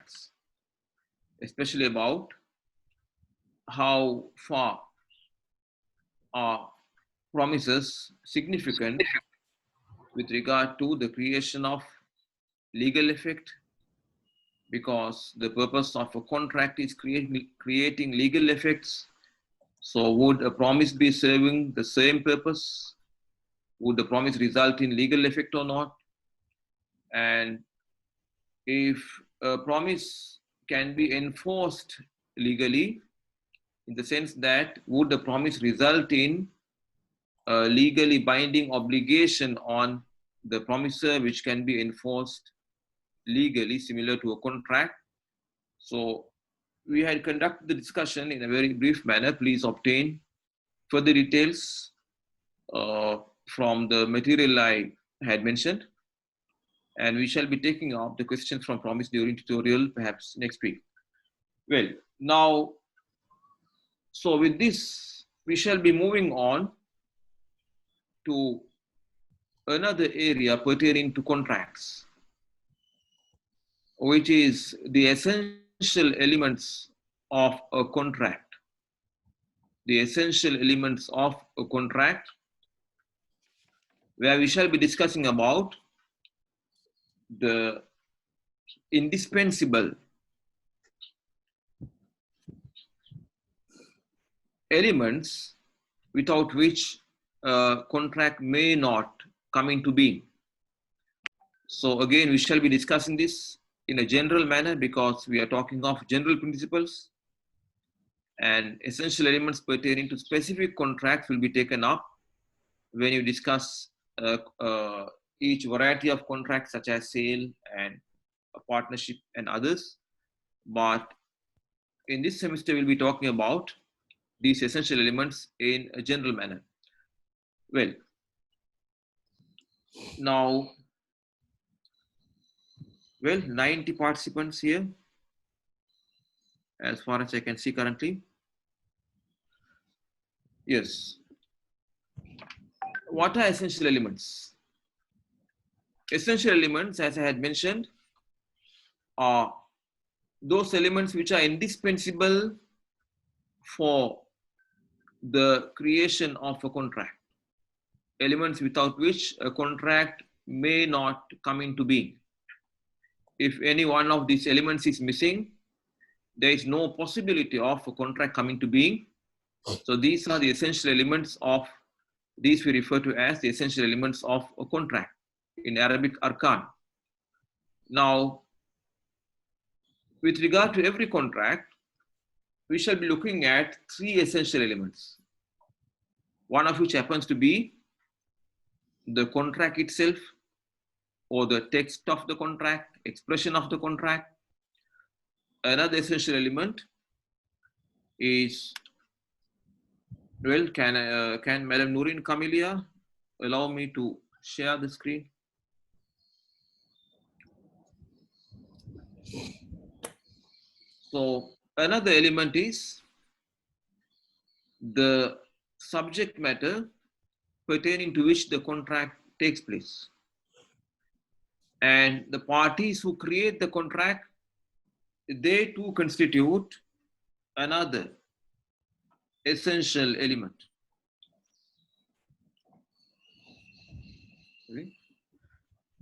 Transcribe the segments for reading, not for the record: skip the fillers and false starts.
contracts, especially about how far are promises significant with regard to the creation of legal effect, because the purpose of a contract is creating legal effects. So would a promise be serving the same purpose? Would the promise result in legal effect or not? And if a promise can be enforced legally, in the sense that would the promise result in a legally binding obligation on the promisor which can be enforced legally, similar to a contract. So we had conducted the discussion in a very brief manner. Please obtain further details from the material I had mentioned, and we shall be taking up the questions from promise during tutorial perhaps next week. Well, now, so with this, we shall be moving on to another area pertaining to contracts, which is the essential elements of a contract. The essential elements of a contract, where we shall be discussing about the indispensable elements without which a contract may not come into being. So again, we shall be discussing this in a general manner because we are talking of general principles, and essential elements pertaining to specific contracts will be taken up when you discuss each variety of contracts such as sale and a partnership and others. But in this semester, we'll be talking about these essential elements in a general manner. Well, now, 90 participants here, as far as I can see currently. Yes. What are essential elements? Essential elements, as I had mentioned, are those elements which are indispensable for the creation of a contract. Elements without which a contract may not come into being. If any one of these elements is missing, there is no possibility of a contract coming to being. So these are the essential elements of, these we refer to as the essential elements of a contract, in Arabic, arkan. Now, with regard to every contract, we shall be looking at 3 essential elements, one of which happens to be the contract itself, or the text of the contract, expression of the contract. Another essential element is, well, can Madam Nourin Kamilia allow me to share the screen? So another element is the subject matter pertaining to which the contract takes place. And the parties who create the contract, they too constitute another essential element. Okay.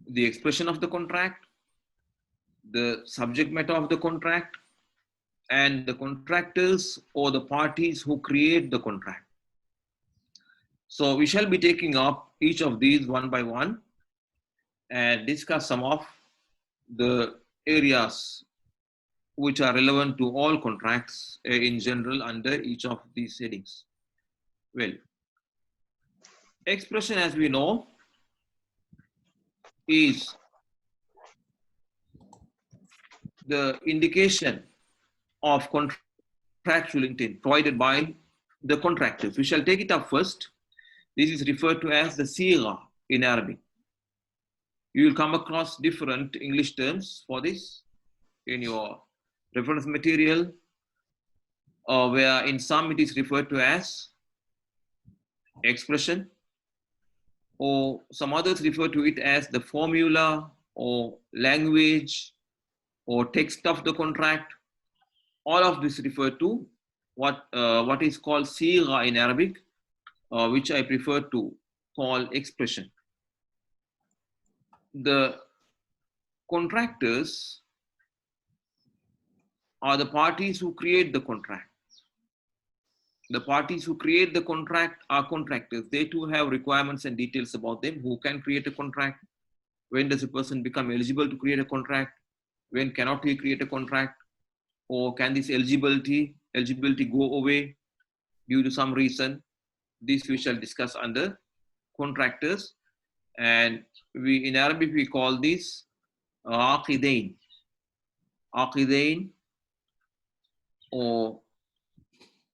The expression of the contract, the subject matter of the contract, and the contractors or the parties who create the contract. So we shall be taking up each of these one by one and discuss some of the areas which are relevant to all contracts in general under each of these headings. Well, expression, as we know, is the indication of contractual intent provided by the contractors. We shall take it up first. This is referred to as the sigha in Arabic. You will come across different English terms for this in your reference material, where in some it is referred to as expression, or some others refer to it as the formula or language or text of the contract. All of this refer to what is called sigha in Arabic, which I prefer to call expression. The contractors are the parties who create the contract. The parties who create the contract are contractors. They too have requirements and details about them. Who can create a contract? When does a person become eligible to create a contract? When cannot he create a contract? Or can this eligibility go away due to some reason? This we shall discuss under contractors. And we in Arabic we call this aqidain. Aqidain, or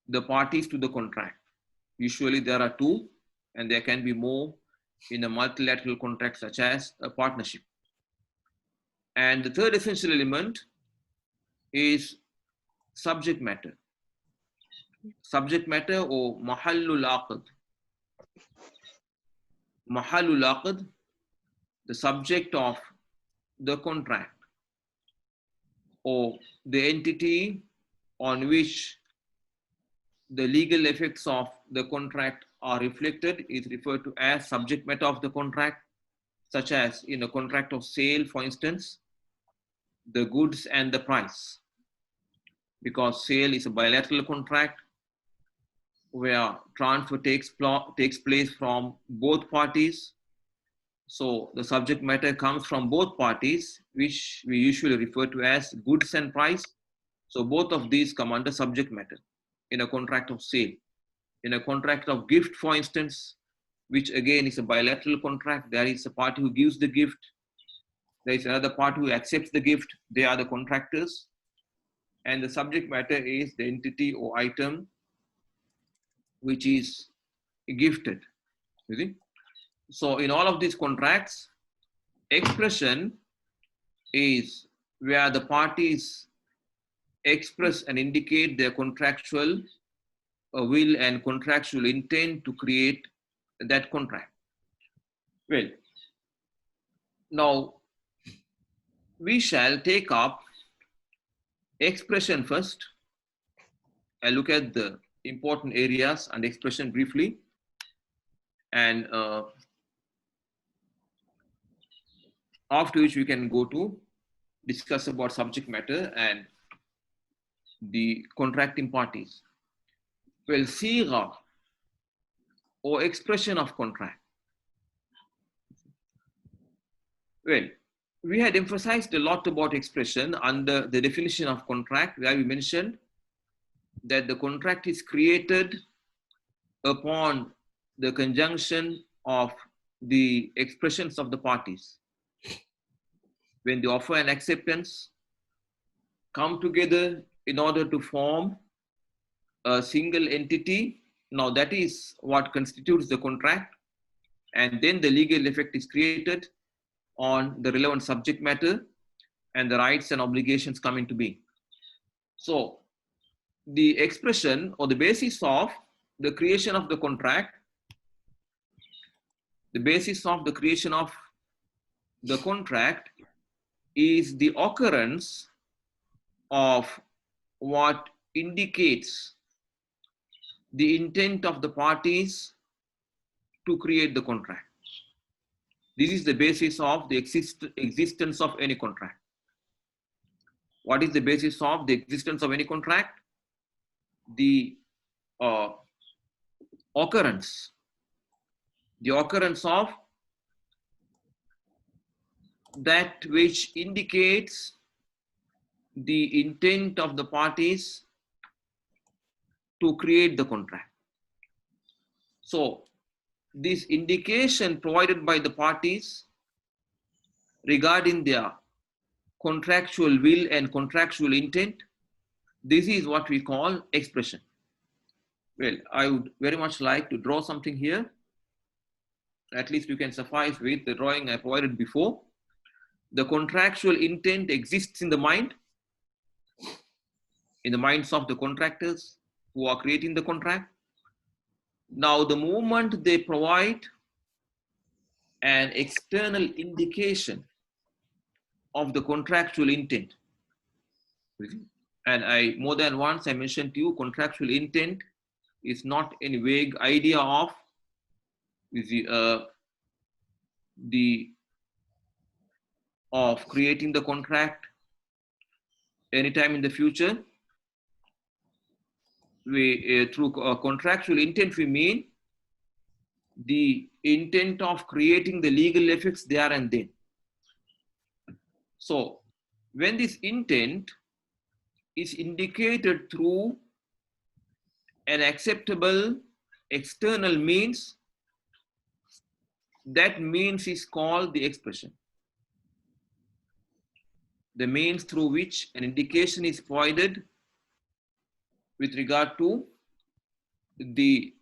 the parties to the contract. Usually there are two, and there can be more in a multilateral contract such as a partnership. And the third essential element is subject matter. Subject matter, or mahallul aqd. Mahallul aqd, the subject of the contract, or the entity on which the legal effects of the contract are reflected, is referred to as subject matter of the contract, such as in a contract of sale, for instance, the goods and the price. Because sale is a bilateral contract where transfer takes place from both parties. So the subject matter comes from both parties, which we usually refer to as goods and price. So both of these come under subject matter in a contract of sale. In a contract of gift, for instance, which again is a bilateral contract, there is a party who gives the gift. There is another party who accepts the gift. They are the contractors. And the subject matter is the entity or item which is gifted. You see? So in all of these contracts, expression is where the parties express and indicate their contractual will and contractual intent to create that contract. Well, now we shall take up expression first. I'll look at the important areas and expression briefly, and after which we can go to discuss about subject matter and the contracting parties. Well, sigha, or expression of contract. Well, we had emphasized a lot about expression under the definition of contract, where we mentioned that the contract is created upon the conjunction of the expressions of the parties. When the offer and acceptance come together in order to form a single entity, now that is what constitutes the contract, and then the legal effect is created on the relevant subject matter, and the rights and obligations come into being. So the expression, or the basis of the creation of the contract, the basis of the creation of the contract is the occurrence of what indicates the intent of the parties to create the contract. This is the basis of the existence of any contract. What is the basis of the existence of any contract? The occurrence of that which indicates the intent of the parties to create the contract. So this indication provided by the parties regarding their contractual will and contractual intent, this is what we call expression. Well, I would very much like to draw something here. At least you can suffice with the drawing I provided before. The contractual intent exists in the minds of the contractors who are creating the contract. Now, the moment they provide an external indication of the contractual intent, And I more than once I mentioned to you, contractual intent is not any vague idea of the of creating the contract anytime in the future. We through contractual intent we mean the intent of creating the legal effects there and then. So when this intent is indicated through an acceptable external means, that means is called the expression. The means through which an indication is provided with regard to the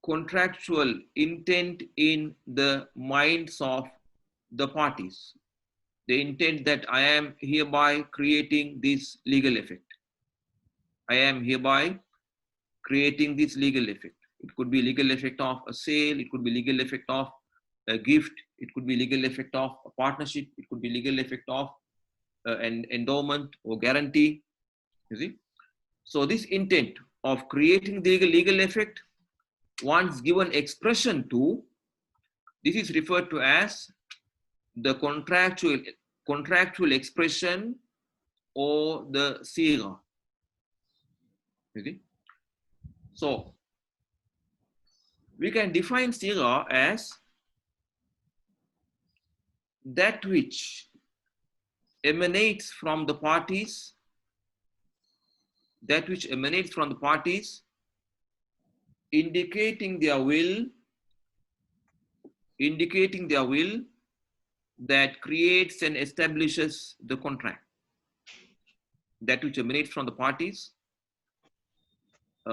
contractual intent in the minds of the parties. The intent that I am hereby creating this legal effect. I am hereby creating this legal effect. It could be legal effect of a sale, it could be legal effect of a gift, it could be legal effect of a partnership, it could be legal effect of an endowment or guarantee. You see? So this intent of creating the legal effect, once given expression to, this is referred to as the contractual expression or the sigha. You see? So we can define sigha as that which emanates from the parties, indicating their will that creates and establishes the contract. That which emanates from the parties,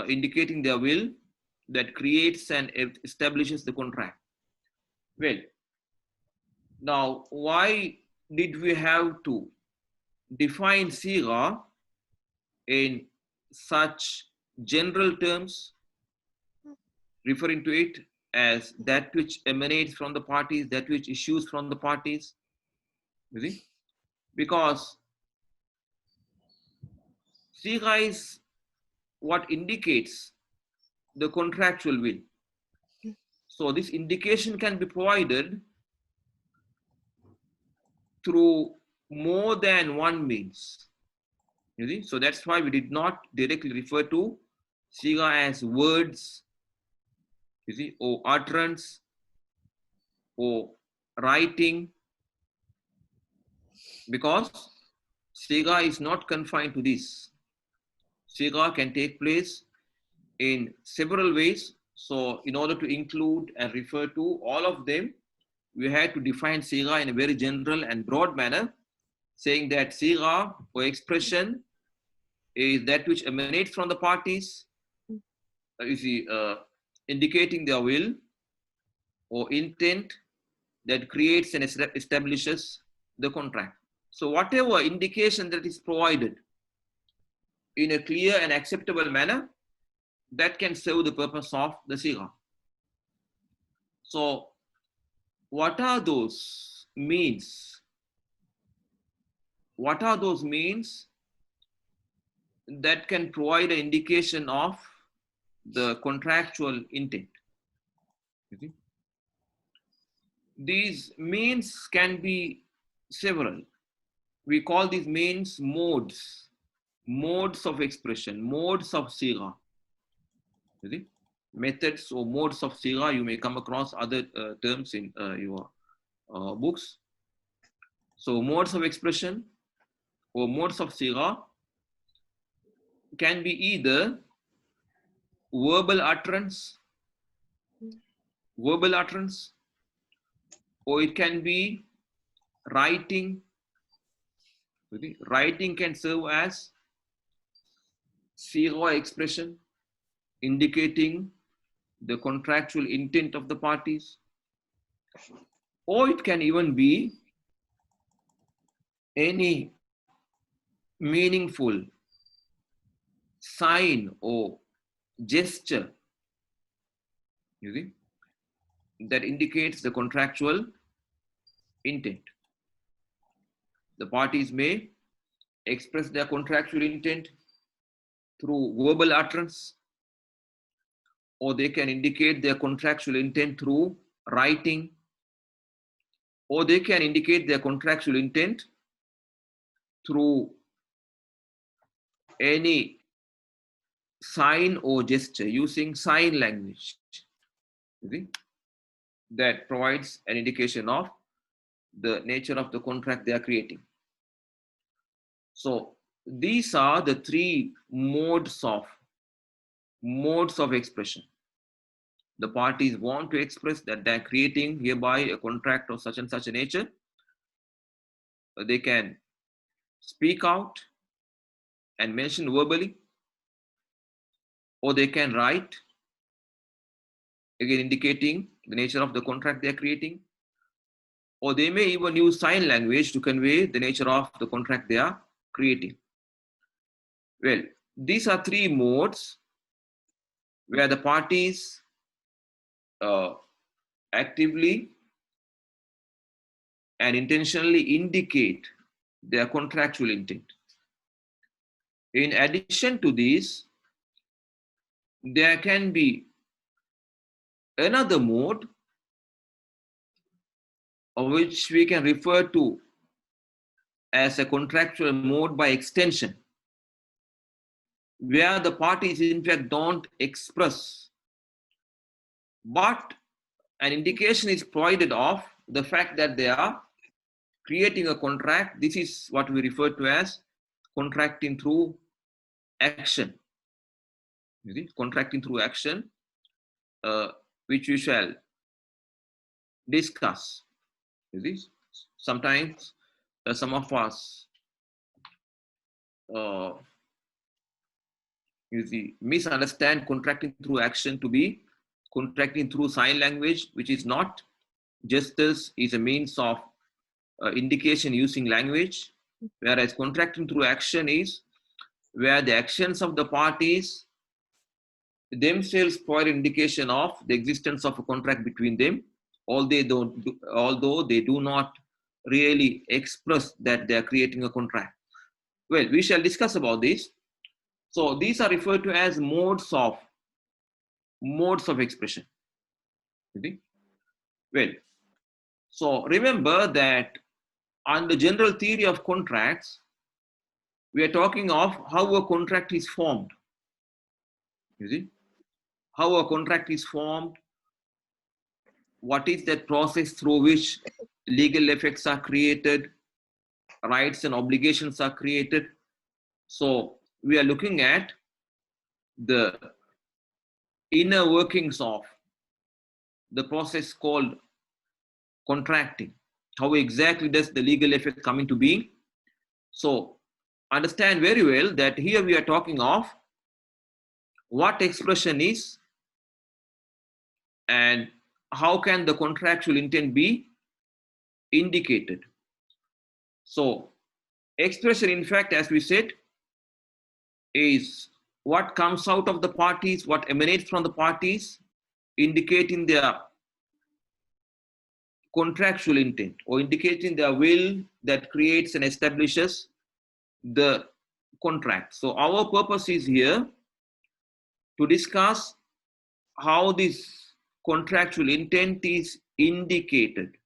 indicating their will that creates and establishes the contract. Well, now why did we have to define sigha in such general terms, referring to it as that which emanates from the parties, that which issues from the parties? You see? Because sigha is what indicates the contractual will. So this indication can be provided through more than one means. You see? So that's why we did not directly refer to sigha as words, you see, or utterance, or writing, because sigha is not confined to this. Sigha can take place in several ways. So in order to include and refer to all of them, we had to define sigha in a very general and broad manner, saying that sigha or expression is that which emanates from the parties, you see, indicating their will or intent that creates and establishes the contract. So whatever indication that is provided in a clear and acceptable manner, that can serve the purpose of the sigha. So what are those means? What are those means that can provide an indication of the contractual intent? You see? These means can be several. We call these means modes of expression, modes of sigha. You see? Methods or modes of sigha, you may come across other terms in your books. So modes of expression or modes of sigha can be either verbal utterance, or it can be writing. Writing can serve as sigha expression, indicating the contractual intent of the parties, or it can even be any meaningful sign or gesture, you see, that indicates the contractual intent. The parties may express their contractual intent through verbal utterance, or they can indicate their contractual intent through writing, or they can indicate their contractual intent through any sign or gesture using sign language. Okay? That provides an indication of the nature of the contract they are creating. So these are the three modes of expression. The parties want to express that they're creating hereby a contract of such and such a nature. They can speak out and mention verbally, or they can write, again indicating the nature of the contract they are creating, or they may even use sign language to convey the nature of the contract they are creating. Well, these are three modes where the parties actively and intentionally indicate their contractual intent. In addition to this, there can be another mode of which we can refer to as a contractual mode by extension, where the parties in fact don't express, but an indication is provided of the fact that they are creating a contract. This is what we refer to as contracting through action. Contracting through action, which we shall discuss. Sometimes some of us misunderstand contracting through action to be contracting through sign language, which is not. Gestures is a means of indication using language, whereas contracting through action is where the actions of the parties themselves provide indication of the existence of a contract between them, although they do not really express that they are creating a contract. Well, we shall discuss about this. So these are referred to as modes of expression. Okay? Well, so remember that under general theory of contracts, we are talking of how a contract is formed. You see, how a contract is formed, what is that process through which legal effects are created, rights and obligations are created. So we are looking at the inner workings of the process called contracting. How exactly does the legal effect come into being? So understand very well that here we are talking of what expression is and how can the contractual intent be indicated. So expression, in fact, as we said, is what comes out of the parties, what emanates from the parties, indicating their contractual intent or indicating their will that creates and establishes the contract. So our purpose is here to discuss how this contractual intent is indicated.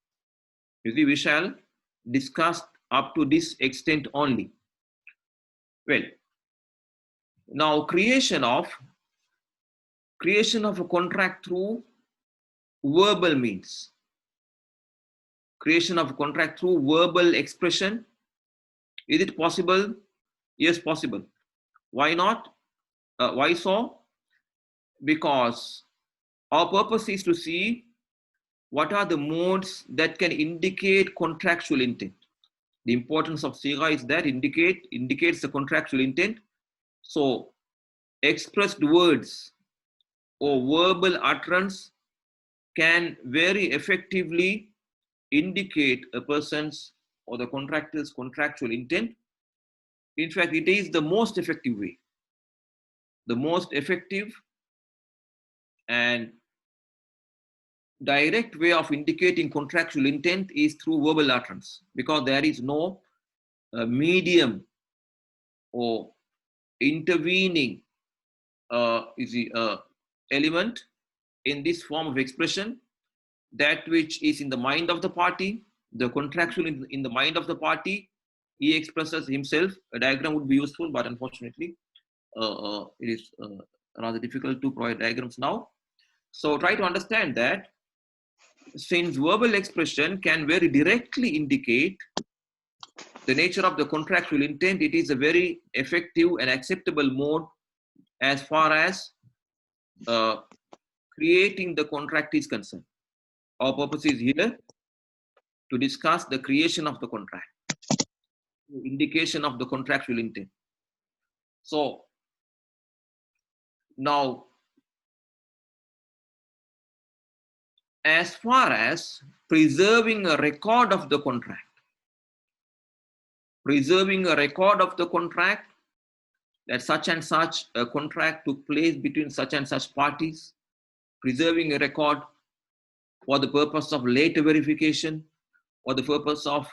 You see, we shall discuss up to this extent only. Well, now creation of a contract through verbal means. Creation of a contract through verbal expression. Is it possible? Yes, possible. Why not? Why so? Because our purpose is to see what are the modes that can indicate contractual intent. The importance of Sigha is that indicates the contractual intent. So expressed words or verbal utterance can very effectively indicate a person's or the contractor's contractual intent. In fact, it is the most effective way. The most effective and direct way of indicating contractual intent is through verbal utterance, because there is no medium or intervening is the element in this form of expression, that which is in the mind of the party, the contractual in the mind of the party, he expresses himself. A diagram would be useful, but unfortunately, it is rather difficult to provide diagrams now. So try to understand that since verbal expression can very directly indicate the nature of the contractual intent, it is a very effective and acceptable mode as far as creating the contract is concerned. Our purpose is here to discuss the creation of the contract, indication of the contractual intent. So now, as far as preserving a record of the contract, that such and such a contract took place between such and such parties, preserving a record for the purpose of later verification, for the purpose of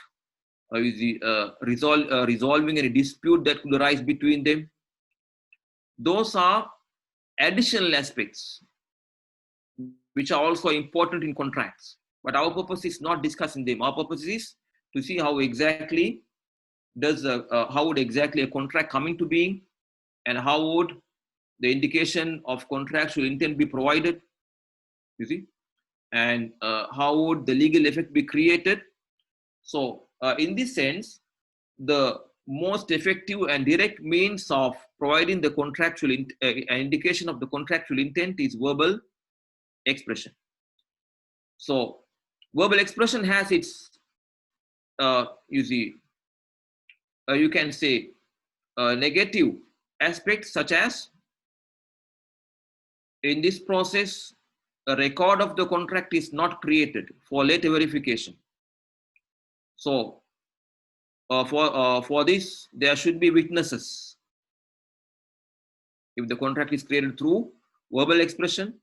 resolving any dispute that could arise between them. Those are additional aspects which are also important in contracts. But our purpose is not discussing them. Our purpose is to see how exactly how would exactly a contract come into being, and how would the indication of contractual intent be provided, you see, and how would the legal effect be created. So in this sense, the most effective and direct means of providing the contractual indication of the contractual intent is verbal expression. So verbal expression has its you can say negative aspects, such as in this process a record of the contract is not created for later verification. So for this there should be witnesses. If the contract is created through verbal expression,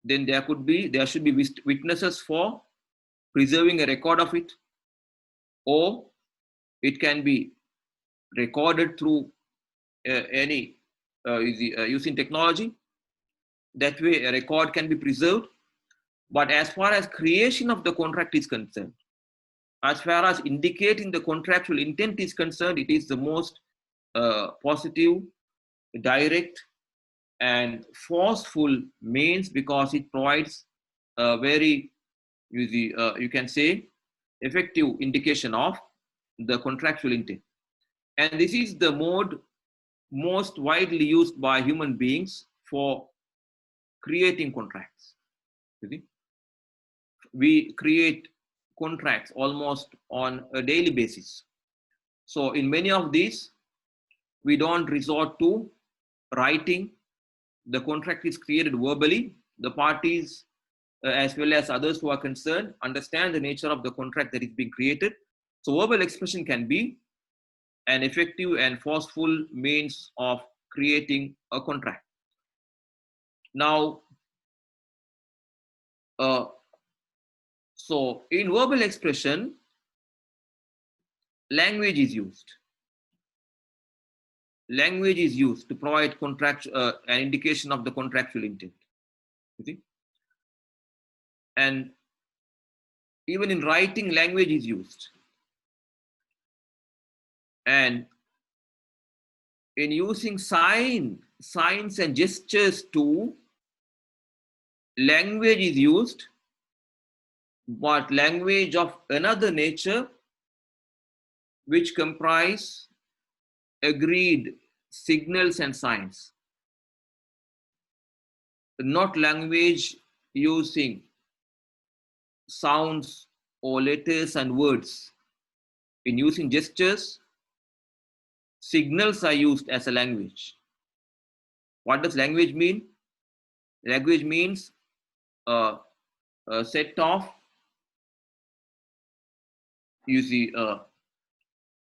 then there should be witnesses for preserving a record of it, or it can be recorded through using technology. That way a record can be preserved. But as far as creation of the contract is concerned, as far as indicating the contractual intent is concerned, it is the most positive, direct, and forceful means, because it provides a very, you can say, effective indication of the contractual intent. And this is the mode most widely used by human beings for creating contracts. You see? We create contracts almost on a daily basis. So in many of these, we don't resort to writing. The contract is created verbally. The parties, as well as others who are concerned, understand the nature of the contract that is being created. So verbal expression can be an effective and forceful means of creating a contract. Now, so in verbal expression, language is used. Language is used to provide an indication of the contractual intent. You see? And even in writing, language is used. And in using signs and gestures too, language is used, but language of another nature, which comprise agreed signals and signs. Not language using sounds or letters and words. In using gestures, signals are used as a language. What does language mean? Language means a set of,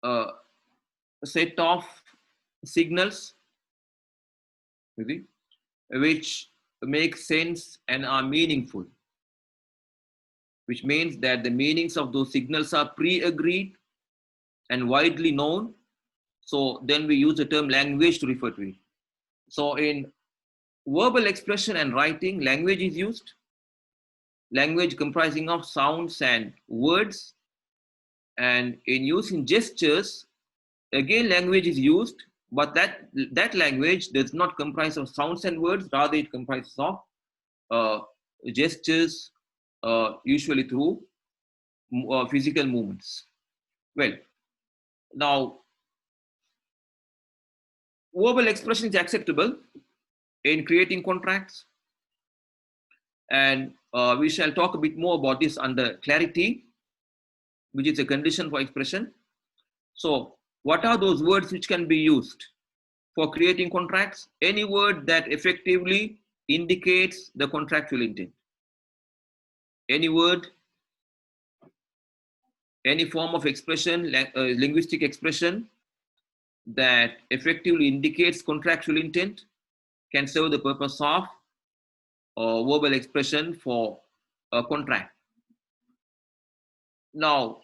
a set of signals, you see, which make sense and are meaningful, which means that the meanings of those signals are pre-agreed and widely known, So then we use the term language to refer to it. So in verbal expression and writing, language is used. Language comprising of sounds and words. And in using gestures, again language is used, but that language does not comprise of sounds and words, rather it comprises of uh, gestures, usually through physical movements. Well, now verbal expression is acceptable in creating contracts, and we shall talk a bit more about this under clarity, which is a condition for expression. So what are those words which can be used for creating contracts? Any word that effectively indicates the contractual intent. Any word, any form of expression, linguistic expression that effectively indicates contractual intent can serve the purpose of verbal expression for a contract. Now,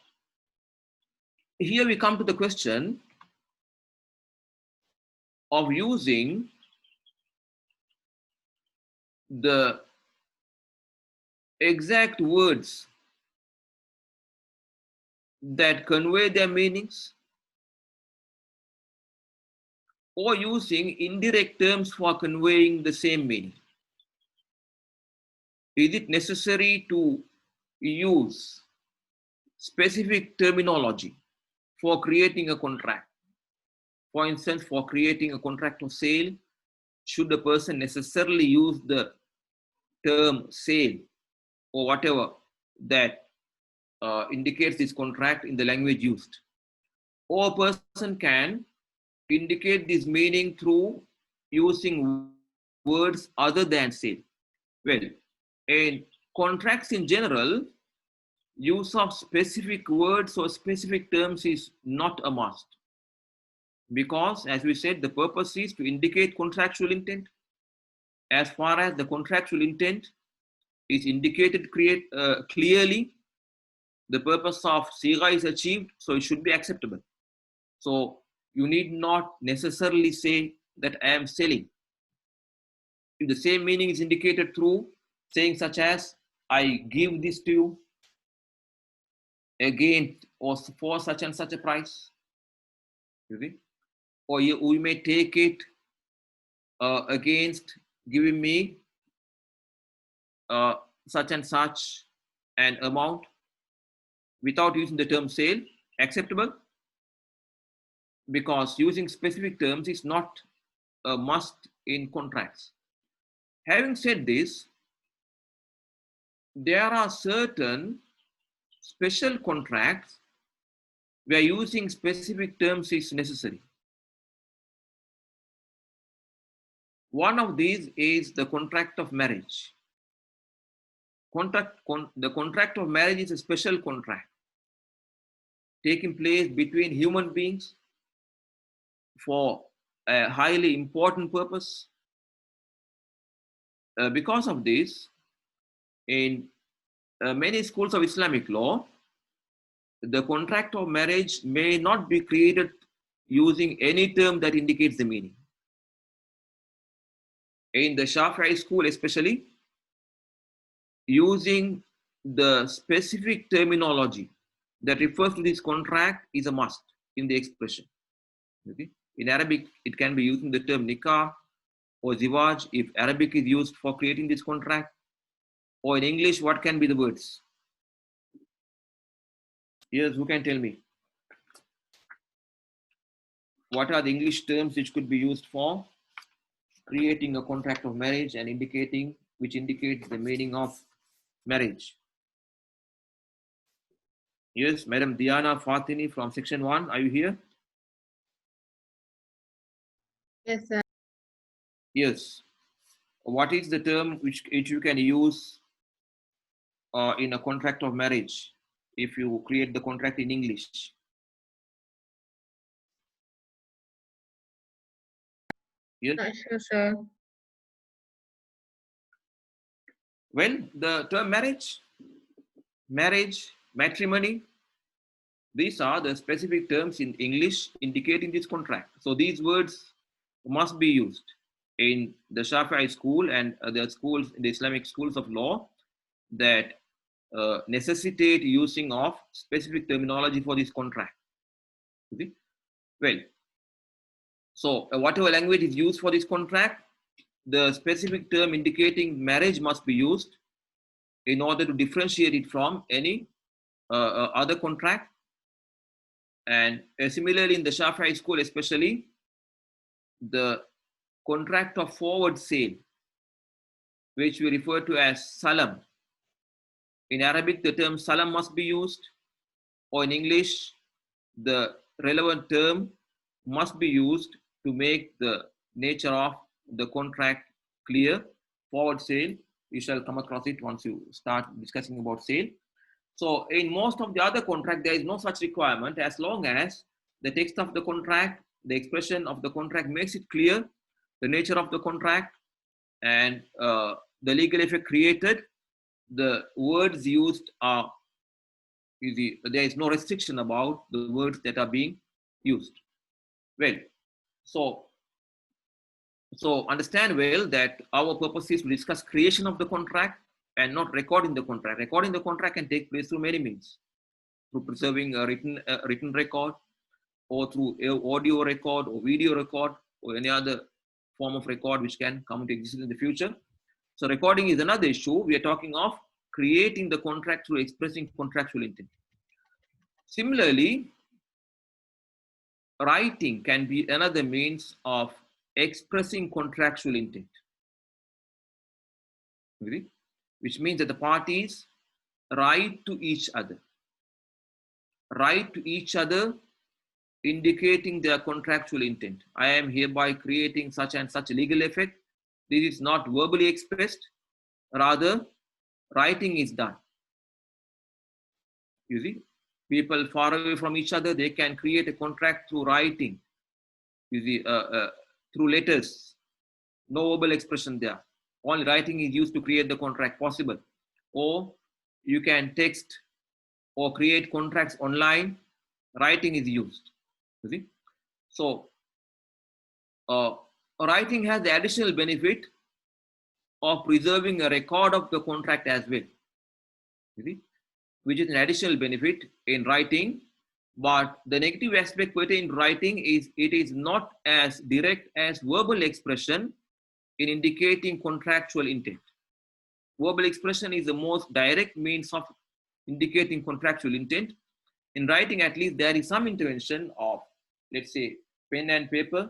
here we come to the question of using the exact words that convey their meanings, or using indirect terms for conveying the same meaning. Is it necessary to use specific terminology for creating a contract? For instance, for creating a contract of sale, should the person necessarily use the term sale or whatever that indicates this contract in the language used? Or a person can indicate this meaning through using words other than sale. Well, in contracts in general, use of specific words or specific terms is not a must, because as we said, the purpose is to indicate contractual intent. As far as the contractual intent is indicated clearly, the purpose of siga is achieved, so it should be acceptable. So you need not necessarily say that I am selling. If the same meaning is indicated through saying such as, I give this to you again or for such and such a price, or we may take it against giving me such and such an amount without using the term sale, acceptable, because using specific terms is not a must in contracts. Having said this, there are certain special contracts where using specific terms is necessary. One of these is the contract of marriage. The contract of marriage is a special contract taking place between human beings for a highly important purpose. Because of this, in many schools of Islamic law, the contract of marriage may not be created using any term that indicates the meaning. In the Shafi'i school especially, using the specific terminology that refers to this contract is a must in the expression. Okay? In Arabic, it can be using the term nikah or ziwaj if Arabic is used for creating this contract. Or in English, what can be the words? Yes, who can tell me? What are the English terms which could be used for creating a contract of marriage and which indicates the meaning of marriage? Yes, Madam Diana Fatini from section 1, are you here? Yes, sir. Yes. What is the term which you can use in a contract of marriage if you create the contract in English? Yes. Not sure, sir. Well, the term marriage, matrimony, These are the specific terms in English indicating this contract. So these words must be used in the Shafi'i school and the schools, the Islamic schools of law that necessitate using of specific terminology for this contract. Okay? Well, so whatever language is used for this contract, the specific term indicating marriage must be used in order to differentiate it from any other contract. And similarly, in the Shafi'i school, especially, the contract of forward sale, which we refer to as salam. In Arabic, the term salam must be used, or in English, the relevant term must be used to make the nature of the contract clear. Forward sale, you shall come across it once you start discussing about sale. So in most of the other contract, there is no such requirement as long as the text of the contract, the expression of the contract makes it clear, the nature of the contract and the legal effect created, the words used are easy. There is no restriction about the words that are being used. Well, so understand well that our purpose is to discuss creation of the contract and not recording the contract. Recording the contract can take place through many means, through preserving a written record, or through audio record or video record or any other form of record which can come into existence in the future. So recording is another issue. We are talking of creating the contract through expressing contractual intent. Similarly, writing can be another means of expressing contractual intent. Agree? Which means that the parties write to each other. Write to each other indicating their contractual intent. I am hereby creating such and such legal effect. This is not verbally expressed, rather writing is done. You see, people far away from each other, they can create a contract through writing. You see, through letters, no verbal expression there. Only writing is used to create the contract possible. Or you can text or create contracts online, writing is used. You see? So writing has the additional benefit of preserving a record of the contract as well. You see? Which is an additional benefit in writing. But the negative aspect pertaining to writing is it is not as direct as verbal expression in indicating contractual intent. Verbal expression is the most direct means of indicating contractual intent. In writing, at least, there is some intervention of, let's say, pen and paper,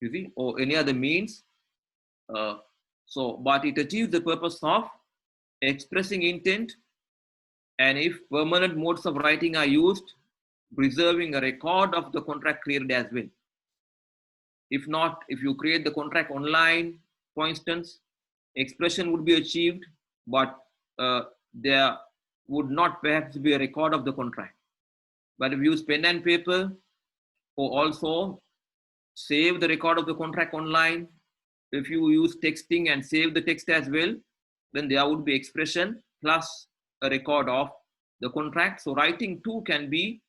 you see, or any other means. But it achieves the purpose of expressing intent. And if permanent modes of writing are used, preserving a record of the contract created as well. If not, if you create the contract online, for instance, expression would be achieved, but there would not perhaps be a record of the contract. But if you use pen and paper, or also save the record of the contract online, if you use texting and save the text as well, then there would be expression plus a record of the contract. So writing too can be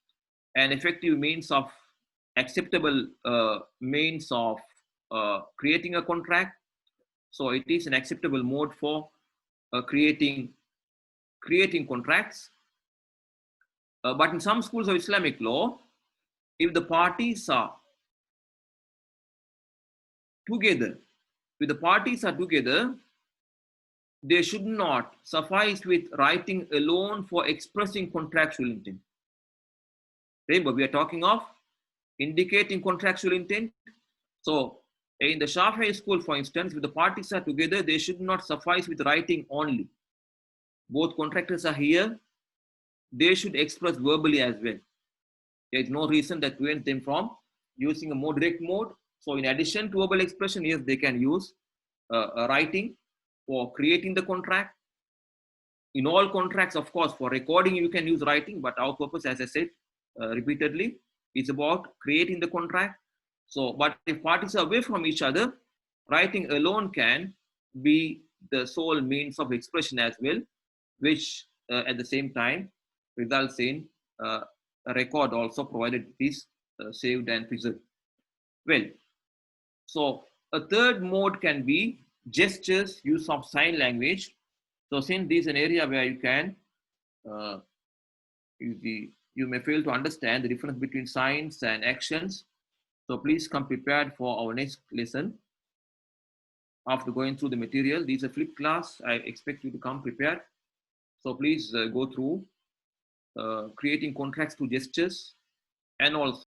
an effective means of acceptable means of creating a contract. So it is an acceptable mode for creating contracts. But in some schools of Islamic law, if the parties are together, they should not suffice with writing alone for expressing contractual intent. Remember, we are talking of indicating contractual intent. So in the Shafi'i school, for instance, if the parties are together, they should not suffice with writing only. Both contractors are here. They should express verbally as well. There is no reason that prevents them from using a more direct mode. So in addition to verbal expression, yes, they can use writing for creating the contract. In all contracts, of course, for recording, you can use writing, but our purpose, as I said repeatedly, is about creating the contract. So, but if parties are away from each other, writing alone can be the sole means of expression as well, which at the same time results in a record also provided it is saved and preserved. Well, so a third mode can be gestures, use of sign language. So since this is an area where you can, uh, you may fail to understand the difference between signs and actions. So please come prepared for our next lesson. After going through the material, this is a flip class. I expect you to come prepared. So please go through creating contracts to gestures and also